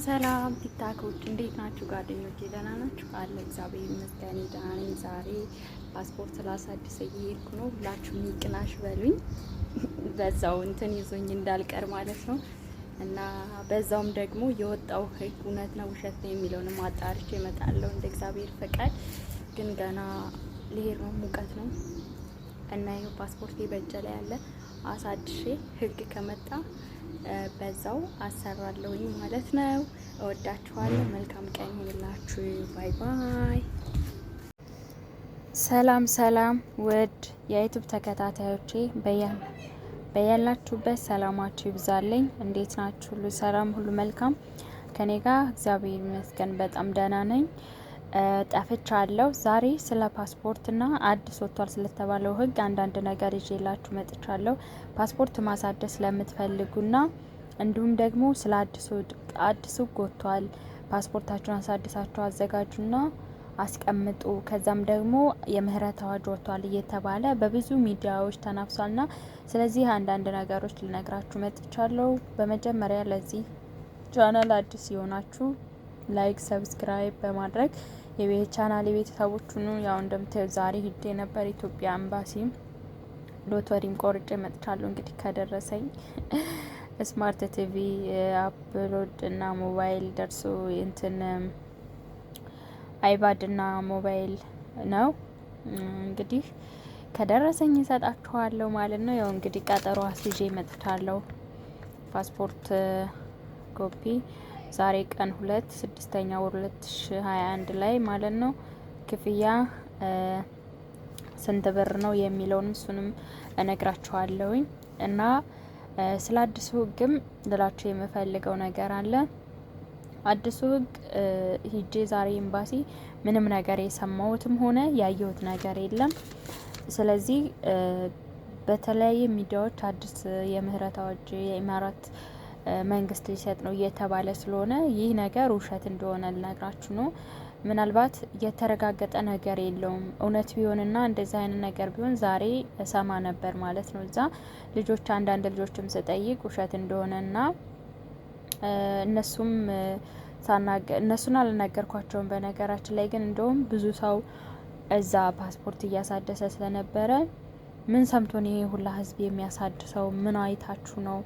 ሰላም ቲክታኮች እንዴት ናችሁ? ጓደኞቼ ደህና ናችሁ? አለ እግዚአብሔር ይመስገን ደህና ነኝ። ዛሬ ፓስፖርት ላሳድስ እየሄድኩ ነው። ሁላችሁም ይቅናሽ በሉኝ፣ በዛው እንትን ይዞኝ እንዳልቀር ማለት ነው። እና በዛውም ደግሞ የወጣው ሕግ እውነት ነው ውሸት ነው የሚለውንም አጣርቼ እመጣለሁ እንደ እግዚአብሔር ፈቃድ። ግን ገና ልሄድ ነው፣ ሙቀት ነው እና ይኸው ፓስፖርቴ በእጄ ላይ ያለ አሳድሼ ሕግ ከመጣ በዛው አሰራለሁኝ ማለት ነው። እወዳችኋለሁ። መልካም ቀን ይሁንላችሁ። ባይ ባይ። ሰላም ሰላም፣ ውድ የዩቲዩብ ተከታታዮቼ በያላችሁበት ሰላማችሁ ይብዛልኝ። እንዴት ናችሁ? ሁሉ ሰላም፣ ሁሉ መልካም ከኔ ጋር እግዚአብሔር ይመስገን በጣም ደህና ነኝ። ጠፍቻለሁ። ዛሬ ስለ ፓስፖርትና አዲስ ወጥቷል ስለተባለው ሕግ አንዳንድ ነገር ይዤላችሁ መጥቻለሁ። ፓስፖርት ማሳደስ ለምትፈልጉና እንዲሁም ደግሞ ስለ አዲሱ ወጥቷል፣ ፓስፖርታችሁን አሳድሳችሁ አዘጋጁና አስቀምጡ። ከዛም ደግሞ የምህረት አዋጅ ወጥቷል እየተባለ በብዙ ሚዲያዎች ተናፍሷልና ስለዚህ አንዳንድ ነገሮች ልነግራችሁ መጥቻለሁ። በመጀመሪያ ለዚህ ቻናል አዲስ የሆናችሁ ላይክ፣ ሰብስክራይብ በማድረግ የቻናል ቤተሰቦች ሁኑ። ያው እንደምታዩ ዛሬ ሂጄ ነበር ኢትዮጵያ ኤምባሲ ሎተሪም ቆርጬ መጥቻለሁ። እንግዲህ ከደረሰኝ ስማርት ቲቪ አፕሎድ እና ሞባይል ደርሶ እንትን አይፓድ እና ሞባይል ነው እንግዲህ ከደረሰኝ እሰጣችኋለሁ ማለት ነው። ያው እንግዲህ ቀጠሮ አስይዤ መጥቻለሁ። ፓስፖርት ኮፒ ዛሬ ቀን 2/6 ወር 2021 ላይ ማለት ነው። ክፍያ ስንት ብር ነው የሚለውንም እሱንም እነግራችኋለሁኝ። እና ስለ አዲሱ ሕግም ልላችሁ የምፈልገው ነገር አለ። አዲሱ ሕግ ሂጄ ዛሬ ኤምባሲ ምንም ነገር የሰማሁትም ሆነ ያየሁት ነገር የለም። ስለዚህ በተለያየ ሚዲያዎች አዲስ የምህረት አዋጅ የኢማራት መንግስት ሊሰጥ ነው እየተባለ ስለሆነ ይህ ነገር ውሸት እንደሆነ ልነግራችሁ ነው። ምናልባት የተረጋገጠ ነገር የለውም። እውነት ቢሆንና እንደዚህ አይነት ነገር ቢሆን ዛሬ እሰማ ነበር ማለት ነው። እዛ ልጆች አንዳንድ ልጆችም ስጠይቅ ውሸት እንደሆነና እነሱን አልነገርኳቸውም። በነገራችን ላይ ግን እንደውም ብዙ ሰው እዛ ፓስፖርት እያሳደሰ ስለነበረ ምን ሰምቶን ይሄ ሁላ ህዝብ የሚያሳድሰው ምን አይታችሁ ነው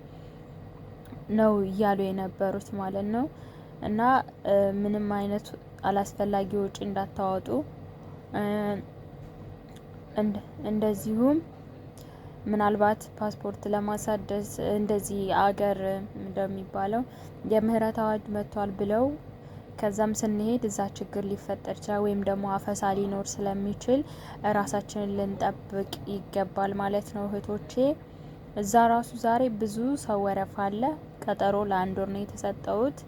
እያሉ የነበሩት ማለት ነው። እና ምንም አይነት አላስፈላጊ ወጪ እንዳታወጡ፣ እንደዚሁም ምናልባት ፓስፖርት ለማሳደስ እንደዚህ አገር እንደሚባለው የምህረት አዋጅ መጥቷል ብለው ከዛም ስንሄድ እዛ ችግር ሊፈጠር ይችላል፣ ወይም ደግሞ አፈሳ ሊኖር ስለሚችል ራሳችንን ልንጠብቅ ይገባል ማለት ነው እህቶቼ። እዛ ራሱ ዛሬ ብዙ ሰው ወረፋ አለ። ቀጠሮ ለ1 ወር ነው የተሰጠውት።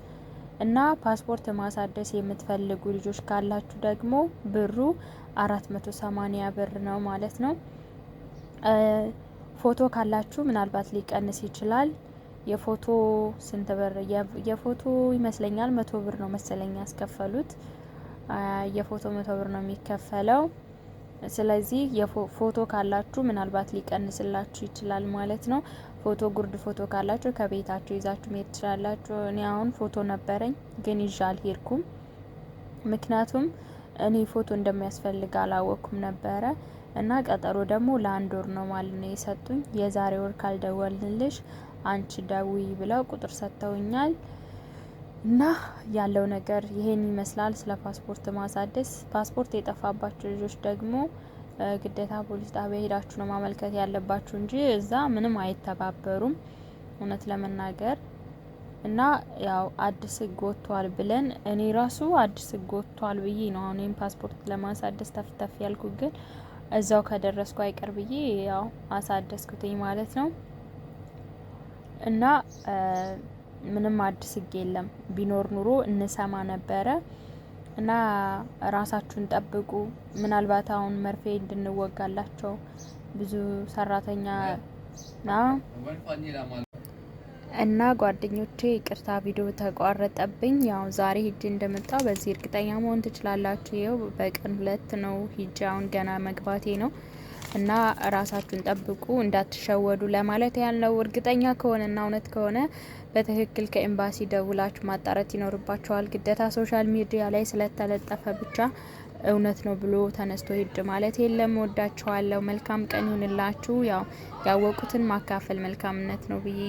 እና ፓስፖርት ማሳደስ የምትፈልጉ ልጆች ካላችሁ ደግሞ ብሩ 480 ብር ነው ማለት ነው። ፎቶ ካላችሁ ምናልባት ሊቀንስ ይችላል። የፎቶ ስንት ብር? የፎቶ ይመስለኛል 100 ብር ነው መሰለኝ ያስከፈሉት። የፎቶ 100 ብር ነው የሚከፈለው። ስለዚህ የፎቶ ካላችሁ ምናልባት ሊቀንስላችሁ ይችላል ማለት ነው። ፎቶ ጉርድ ፎቶ ካላችሁ ከቤታችሁ ይዛችሁ መሄድ ትችላላችሁ። እኔ አሁን ፎቶ ነበረኝ ግን ይዤ አልሄድኩም። ምክንያቱም እኔ ፎቶ እንደሚያስፈልግ አላወቅኩም ነበረ። እና ቀጠሮ ደግሞ ለ1 ወር ነው ማለት ነው የሰጡኝ። የዛሬ ወር ካልደወልንልሽ አንቺ ደውይ ብለው ቁጥር ሰጥተውኛል። እና ያለው ነገር ይሄን ይመስላል። ስለ ፓስፖርት ማሳደስ። ፓስፖርት የጠፋባችሁ ልጆች ደግሞ ግዴታ ፖሊስ ጣቢያ ሄዳችሁ ነው ማመልከት ያለባችሁ እንጂ እዛ ምንም አይተባበሩም እውነት ለመናገር። እና ያው አዲስ ሕግ ወጥቷል ብለን እኔ ራሱ አዲስ ሕግ ወጥቷል ብዬ ነው አሁን ፓስፖርት ለማሳደስ ተፍተፍ ያልኩ፣ ግን እዛው ከደረስኩ አይቀር ብዬ ያው አሳደስኩትኝ ማለት ነው። እና ምንም አዲስ ሕግ የለም። ቢኖር ኑሮ እንሰማ ነበረ። እና ራሳችሁን ጠብቁ። ምናልባት አሁን መርፌ እንድንወጋላቸው ብዙ ሰራተኛ እና ጓደኞቼ ይቅርታ ቪዲዮ ተቋረጠብኝ። ያው ዛሬ ሂጄ እንደመጣው በዚህ እርግጠኛ መሆን ትችላላችሁ። ይኸው በቀን 2 ነው ሂጄ አሁን ገና መግባቴ ነው። እና ራሳችሁን ጠብቁ እንዳትሸወዱ ለማለት ያለው። እርግጠኛ ከሆነና እውነት ከሆነ በትክክል ከኤምባሲ ደውላችሁ ማጣራት ይኖርባችኋል። ግዴታ ሶሻል ሚዲያ ላይ ስለተለጠፈ ብቻ እውነት ነው ብሎ ተነስቶ ሂድ ማለት የለም። ወዳችኋለሁ። መልካም ቀን ይሁንላችሁ። ያው ያወቁትን ማካፈል መልካምነት ነው ብዬ